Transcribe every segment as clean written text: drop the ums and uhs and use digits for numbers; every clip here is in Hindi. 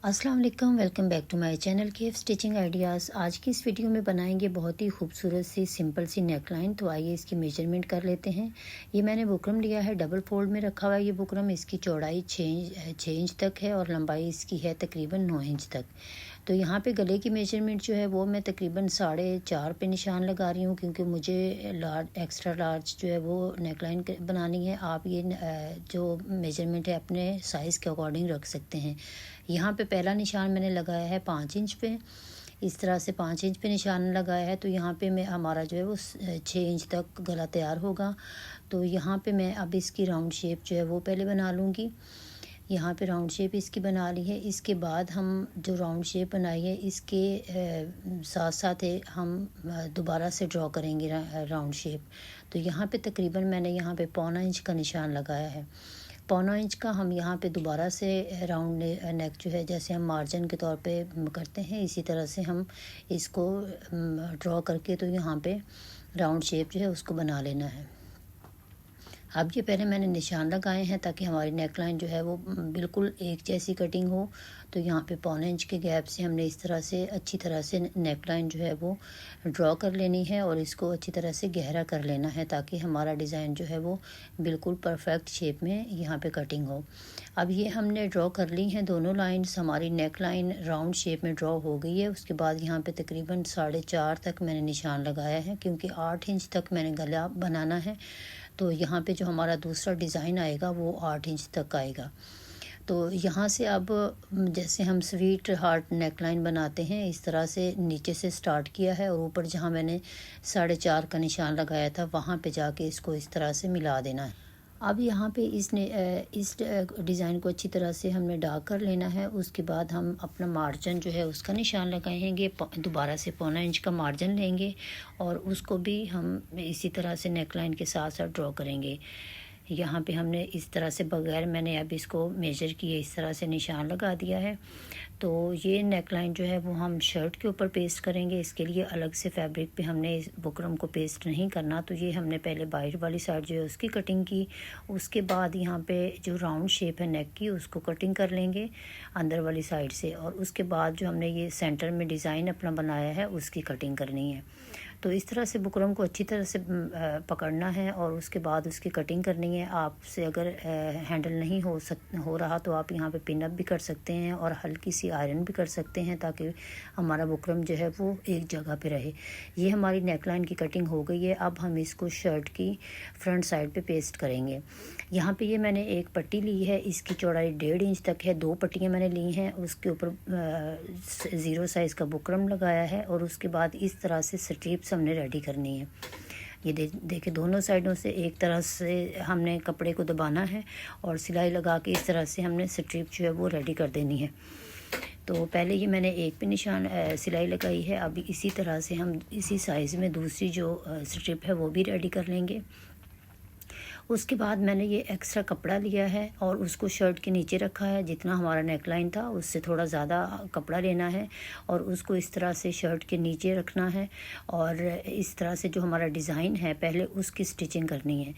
अस्सलाम वालेकुम, welcome back to my channel केफ स्टिचिंग आइडियाज़। आज की इस वीडियो में बनाएंगे बहुत ही खूबसूरत सी सिंपल सी नेकलाइन। तो आइए इसकी मेजरमेंट कर लेते हैं। ये मैंने बुकरम लिया है, डबल फोल्ड में रखा हुआ है ये बुकरम। इसकी चौड़ाई 6 इंच तक है और लंबाई इसकी है तकरीबन 9 इंच तक। तो यहाँ पे गले की मेजरमेंट जो है वो मैं तकरीबन 4.5 पे निशान लगा रही हूँ, क्योंकि मुझे एक्स्ट्रा लार्ज जो है वो नेकलाइन बनानी है। आप ये जो मेजरमेंट है अपने साइज़ के अकॉर्डिंग रख सकते हैं। यहाँ पे पहला निशान मैंने लगाया है 5 इंच पे। इस तरह से 5 इंच पे निशान लगाया है। तो यहाँ पे मैं हमारा जो है वो 6 इंच तक गला तैयार होगा। तो यहाँ पे मैं अब इसकी राउंड शेप जो है वो पहले बना लूँगी। यहाँ पे राउंड शेप इसकी बना ली है। इसके बाद हम जो राउंड शेप बनाई है इसके साथ साथ हम दोबारा से ड्रॉ करेंगे राउंड शेप। तो यहाँ पे तकरीबन मैंने यहाँ पे 1.25 इंच का निशान लगाया है। 1.25 इंच का हम यहाँ पे दोबारा से राउंड नेक जो है, जैसे हम मार्जिन के तौर पे करते हैं, इसी तरह से हम इसको ड्रॉ करके तो यहाँ पे राउंड शेप जो है उसको बना लेना है। अब ये पहले मैंने निशान लगाए हैं ताकि हमारी नेकलाइन जो है वो बिल्कुल एक जैसी कटिंग हो। तो यहाँ पे 1.25 इंच के गैप से हमने इस तरह से अच्छी तरह से नेकलाइन जो है वो ड्रॉ कर लेनी है और इसको अच्छी तरह से गहरा कर लेना है ताकि हमारा डिज़ाइन जो है वो बिल्कुल परफेक्ट शेप में यहाँ पे कटिंग हो। अब ये हमने ड्रॉ कर ली हैं दोनों लाइन्स। हमारी नेकलाइन राउंड शेप में ड्रॉ हो गई है। उसके बाद यहाँ पे तकरीबन 4.5 तक मैंने निशान लगाया है, क्योंकि 8 इंच तक मैंने गला बनाना है। तो यहाँ पे जो हमारा दूसरा डिज़ाइन आएगा वो 8 इंच तक आएगा। तो यहाँ से अब जैसे हम स्वीट हार्ट नेकलाइन बनाते हैं, इस तरह से नीचे से स्टार्ट किया है और ऊपर जहाँ मैंने 4.5 का निशान लगाया था वहाँ पे जाके इसको इस तरह से मिला देना है। अब यहाँ पे इस डिज़ाइन को अच्छी तरह से हमने डार्क कर लेना है। उसके बाद हम अपना मार्जिन जो है उसका निशान लगाएंगे। दोबारा से 1.25 इंच का मार्जिन लेंगे और उसको भी हम इसी तरह से नेकलाइन के साथ साथ ड्रॉ करेंगे। यहाँ पे हमने इस तरह से बगैर मैंने अब इसको मेजर किए इस तरह से निशान लगा दिया है। तो ये नेकलाइन जो है वो हम शर्ट के ऊपर पेस्ट करेंगे। इसके लिए अलग से फैब्रिक पे हमने इस बुकरम को पेस्ट नहीं करना। तो ये हमने पहले बाहर वाली साइड जो है उसकी कटिंग की। उसके बाद यहाँ पे जो राउंड शेप है नेक की उसको कटिंग कर लेंगे अंदर वाली साइड से, और उसके बाद जो हमने ये सेंटर में डिज़ाइन अपना बनाया है उसकी कटिंग करनी है। तो इस तरह से बुकरम को अच्छी तरह से पकड़ना है और उसके बाद उसकी कटिंग करनी है। आपसे अगर हैंडल नहीं हो रहा तो आप यहाँ पे पिन अप भी कर सकते हैं और हल्की सी आयरन भी कर सकते हैं ताकि हमारा बुकरम जो है वो एक जगह पे रहे। ये हमारी नेकलाइन की कटिंग हो गई है। अब हम इसको शर्ट की फ्रंट साइड पे पेस्ट करेंगे। यहाँ पे ये मैंने एक पट्टी ली है, इसकी चौड़ाई 1.5 इंच तक है। 2 पट्टियाँ मैंने ली हैं। उसके ऊपर 0 साइज़ का बुकरम लगाया है और उसके बाद इस तरह से स्ट्रिप्स हमने रेडी करनी है। ये देखिए दोनों साइडों से एक तरह से हमने कपड़े को दबाना है और सिलाई लगा के इस तरह से हमने स्ट्रिप जो है वो रेडी कर देनी है। तो पहले ये मैंने एक पे निशान सिलाई लगाई है। अभी इसी तरह से हम इसी साइज़ में दूसरी जो स्ट्रिप है वो भी रेडी कर लेंगे। उसके बाद मैंने ये एक्स्ट्रा कपड़ा लिया है और उसको शर्ट के नीचे रखा है। जितना हमारा नेकलाइन था उससे थोड़ा ज़्यादा कपड़ा लेना है और उसको इस तरह से शर्ट के नीचे रखना है और इस तरह से जो हमारा डिज़ाइन है पहले उसकी स्टिचिंग करनी है।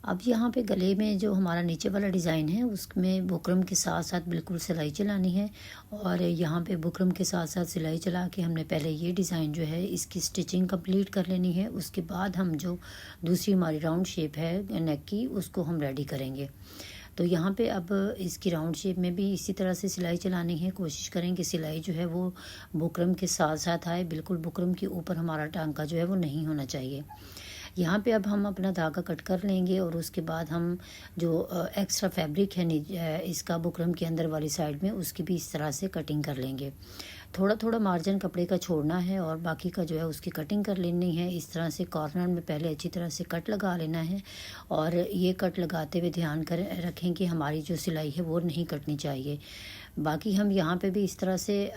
अब यहाँ पे गले में जो हमारा नीचे वाला डिज़ाइन है उसमें बुकरम के साथ साथ बिल्कुल सिलाई चलानी है और यहाँ पे बुकरम के साथ साथ सिलाई चला के हमने पहले ये डिज़ाइन जो है इसकी स्टिचिंग कंप्लीट कर लेनी है। उसके बाद हम जो दूसरी हमारी राउंड शेप है नेक की उसको हम रेडी करेंगे। तो यहाँ पे अब इसकी राउंड शेप में भी इसी तरह से सिलाई चलानी है। कोशिश करें कि सिलाई जो है वो बुकरम के साथ साथ आए, बिल्कुल बुकरम के ऊपर हमारा टांका जो है वो नहीं होना चाहिए। यहाँ पे अब हम अपना धागा कट कर लेंगे और उसके बाद हम जो एक्स्ट्रा फैब्रिक है इसका बुकरम के अंदर वाली साइड में उसकी भी इस तरह से कटिंग कर लेंगे। थोड़ा थोड़ा मार्जिन कपड़े का छोड़ना है और बाकी का जो है उसकी कटिंग कर लेनी है। इस तरह से कॉर्नर में पहले अच्छी तरह से कट लगा लेना है और ये कट लगाते हुए ध्यान कर रखें कि हमारी जो सिलाई है वो नहीं कटनी चाहिए। बाकी हम यहाँ पे भी इस तरह से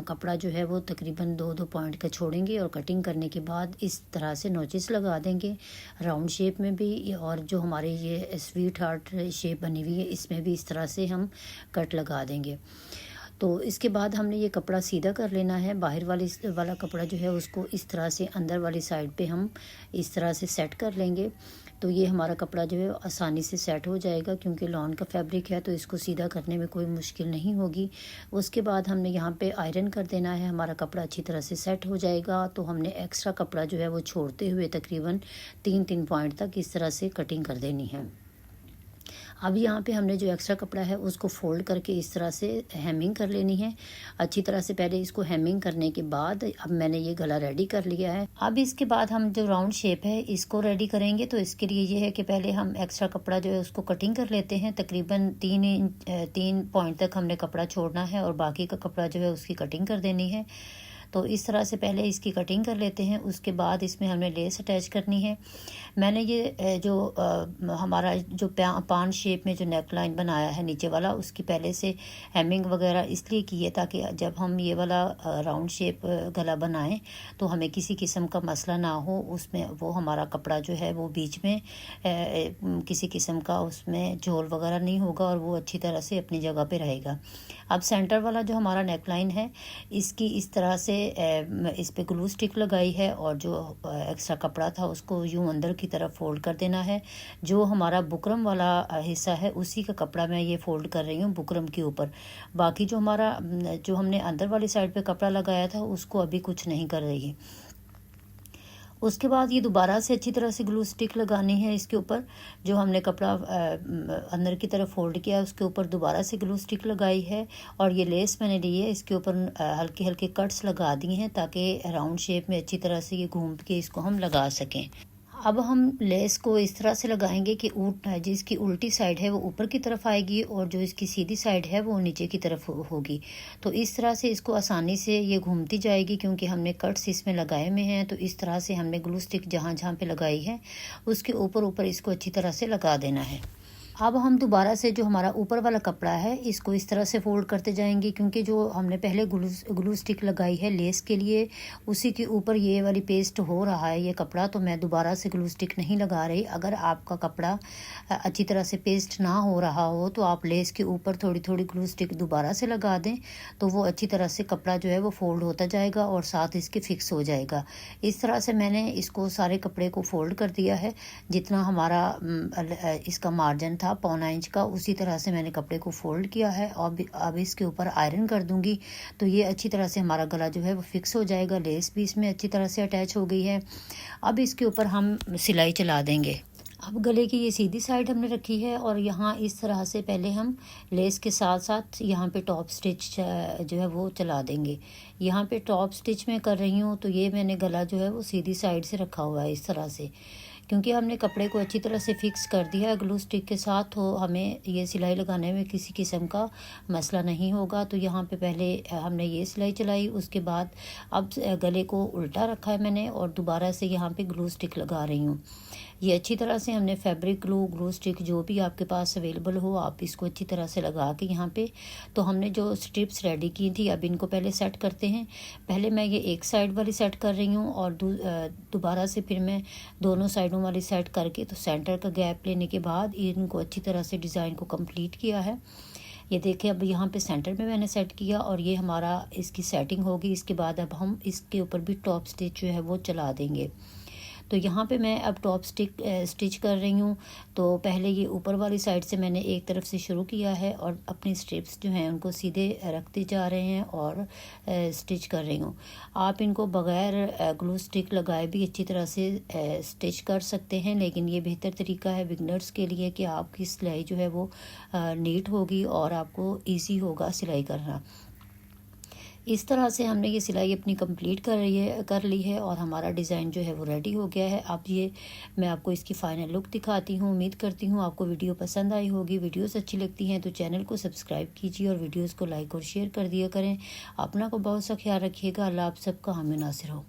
कपड़ा जो है वो तकरीबन 2-2 पॉइंट का छोड़ेंगे और कटिंग करने के बाद इस तरह से नोचेस लगा देंगे राउंड शेप में भी, और जो हमारे ये स्वीट हार्ट शेप बनी हुई है इसमें भी इस तरह से हम कट लगा देंगे। तो इसके बाद हमने ये कपड़ा सीधा कर लेना है। बाहर वाला कपड़ा जो है उसको इस तरह से अंदर वाली साइड पे हम इस तरह से सेट कर लेंगे। तो ये हमारा कपड़ा जो है आसानी से सेट हो जाएगा, क्योंकि लॉन का फैब्रिक है तो इसको सीधा करने में कोई मुश्किल नहीं होगी। उसके बाद हमने यहाँ पे आयरन कर देना है। हमारा कपड़ा अच्छी तरह से सेट हो जाएगा। तो हमने एक्स्ट्रा कपड़ा जो है वो छोड़ते हुए तकरीबन 3 पॉइंट तक इस तरह से कटिंग कर देनी है। अब यहाँ पे हमने जो एक्स्ट्रा कपड़ा है उसको फोल्ड करके इस तरह से हेमिंग कर लेनी है अच्छी तरह से। पहले इसको हेमिंग करने के बाद अब मैंने ये गला रेडी कर लिया है। अब इसके बाद हम जो राउंड शेप है इसको रेडी करेंगे। तो इसके लिए ये है कि पहले हम एक्स्ट्रा कपड़ा जो है उसको कटिंग कर लेते हैं। तकरीबन 3 पॉइंट तक हमने कपड़ा छोड़ना है और बाकी का कपड़ा जो है उसकी कटिंग कर देनी है। तो इस तरह से पहले इसकी कटिंग कर लेते हैं। उसके बाद इसमें हमने लेस अटैच करनी है। मैंने ये जो हमारा जो पान शेप में जो नेक लाइन बनाया है नीचे वाला, उसकी पहले से हेमिंग वगैरह इसलिए की है ताकि जब हम ये वाला राउंड शेप गला बनाएं तो हमें किसी किस्म का मसला ना हो उसमें। वो हमारा कपड़ा जो है वो बीच में किसी किस्म का उसमें झोल वगैरह नहीं होगा और वो अच्छी तरह से अपनी जगह पे रहेगा। अब सेंटर वाला जो हमारा नेक लाइन है इसकी इस तरह से इस पे ग्लू स्टिक लगाई है और जो एक्स्ट्रा कपड़ा था उसको यूं अंदर की तरफ फोल्ड कर देना है। जो हमारा बुकरम वाला हिस्सा है उसी का कपड़ा मैं ये फोल्ड कर रही हूँ बुकरम के ऊपर। बाकी जो हमारा जो हमने अंदर वाली साइड पे कपड़ा लगाया था उसको अभी कुछ नहीं कर रही है। उसके बाद ये दोबारा से अच्छी तरह से ग्लू स्टिक लगानी है इसके ऊपर। जो हमने कपड़ा अंदर की तरफ फोल्ड किया उसके ऊपर दोबारा से ग्लू स्टिक लगाई है और ये लेस मैंने ली है इसके ऊपर हल्के हल्के कट्स लगा दिए हैं ताकि राउंड शेप में अच्छी तरह से ये घूम के इसको हम लगा सकें। अब हम लेस को इस तरह से लगाएंगे कि जिसकी उल्टी साइड है वो ऊपर की तरफ आएगी और जो इसकी सीधी साइड है वो नीचे की तरफ होगी। तो इस तरह से इसको आसानी से ये घूमती जाएगी क्योंकि हमने कट्स इसमें लगाए हुए हैं। तो इस तरह से हमने ग्लू स्टिक जहाँ जहाँ पे लगाई है उसके ऊपर ऊपर इसको अच्छी तरह से लगा देना है। अब हम दोबारा से जो हमारा ऊपर वाला कपड़ा है इसको इस तरह से फोल्ड करते जाएंगे, क्योंकि जो हमने पहले ग्लू स्टिक लगाई है लेस के लिए उसी के ऊपर ये वाली पेस्ट हो रहा है ये कपड़ा। तो मैं दोबारा से ग्लू स्टिक नहीं लगा रही। अगर आपका कपड़ा अच्छी तरह से पेस्ट ना हो रहा हो तो आप लेस के ऊपर थोड़ी थोड़ी ग्लू स्टिक दोबारा से लगा दें तो वो अच्छी तरह से कपड़ा जो है वो फोल्ड होता जाएगा और साथ इसके फिक्स हो जाएगा। इस तरह से मैंने इसको सारे कपड़े को फोल्ड कर दिया है। जितना हमारा इसका मार्जिन था 1.25 इंच का उसी तरह से मैंने कपड़े को फोल्ड किया है। अब इसके ऊपर आयरन कर दूंगी तो ये अच्छी तरह से हमारा गला जो है वो फिक्स हो जाएगा। लेस भी इसमें अच्छी तरह से अटैच हो गई है। अब इसके ऊपर हम सिलाई चला देंगे। अब गले की ये सीधी साइड हमने रखी है और यहाँ इस तरह से पहले हम लेस के साथ साथ यहाँ पे टॉप स्टिच जो है वो चला देंगे। यहाँ पे टॉप स्टिच मैं कर रही हूँ तो ये मैंने गला जो है वो सीधी साइड से रखा हुआ है इस तरह से, क्योंकि हमने कपड़े को अच्छी तरह से फिक्स कर दिया है ग्लू स्टिक के साथ। तो हमें ये सिलाई लगाने में किसी किस्म का मसला नहीं होगा। तो यहाँ पे पहले हमने ये सिलाई चलाई, उसके बाद अब गले को उल्टा रखा है मैंने और दोबारा से यहाँ पे ग्लू स्टिक लगा रही हूँ। ये अच्छी तरह से हमने फैब्रिक ग्लू स्टिक जो भी आपके पास अवेलेबल हो आप इसको अच्छी तरह से लगा के यहाँ पे। तो हमने जो स्ट्रिप्स रेडी की थी अब इनको पहले सेट करते हैं। पहले मैं ये एक साइड वाली सेट कर रही हूँ और दोबारा से फिर मैं दोनों साइडों वाली सेट करके तो सेंटर का गैप लेने के बाद इनको अच्छी तरह से डिज़ाइन को कंप्लीट किया है। ये देखिए अब यहाँ पे सेंटर में मैंने सेट किया और ये हमारा इसकी सेटिंग होगी। इसके बाद अब हम इसके ऊपर भी टॉप स्टिच जो है वो चला देंगे। तो यहाँ पे मैं अब टॉप स्टिच कर रही हूँ। तो पहले ये ऊपर वाली साइड से मैंने एक तरफ से शुरू किया है और अपनी स्ट्रिप्स जो हैं उनको सीधे रखते जा रहे हैं और स्टिच कर रही हूँ। आप इनको बग़ैर ग्लू स्टिक लगाए भी अच्छी तरह से स्टिच कर सकते हैं, लेकिन ये बेहतर तरीका है बिगनर्स के लिए कि आपकी सिलाई जो है वो नीट होगी और आपको ईजी होगा सिलाई करना। इस तरह से हमने ये सिलाई अपनी कंप्लीट कर ली है और हमारा डिज़ाइन जो है वो रेडी हो गया है। अब ये मैं आपको इसकी फ़ाइनल लुक दिखाती हूँ। उम्मीद करती हूँ आपको वीडियो पसंद आई होगी। वीडियोस अच्छी लगती हैं तो चैनल को सब्सक्राइब कीजिए और वीडियोस को लाइक और शेयर कर दिया करें। अपना को बहुत सा ख्याल रखिएगा। अल्लाह आप सबका हामी नासिर हो।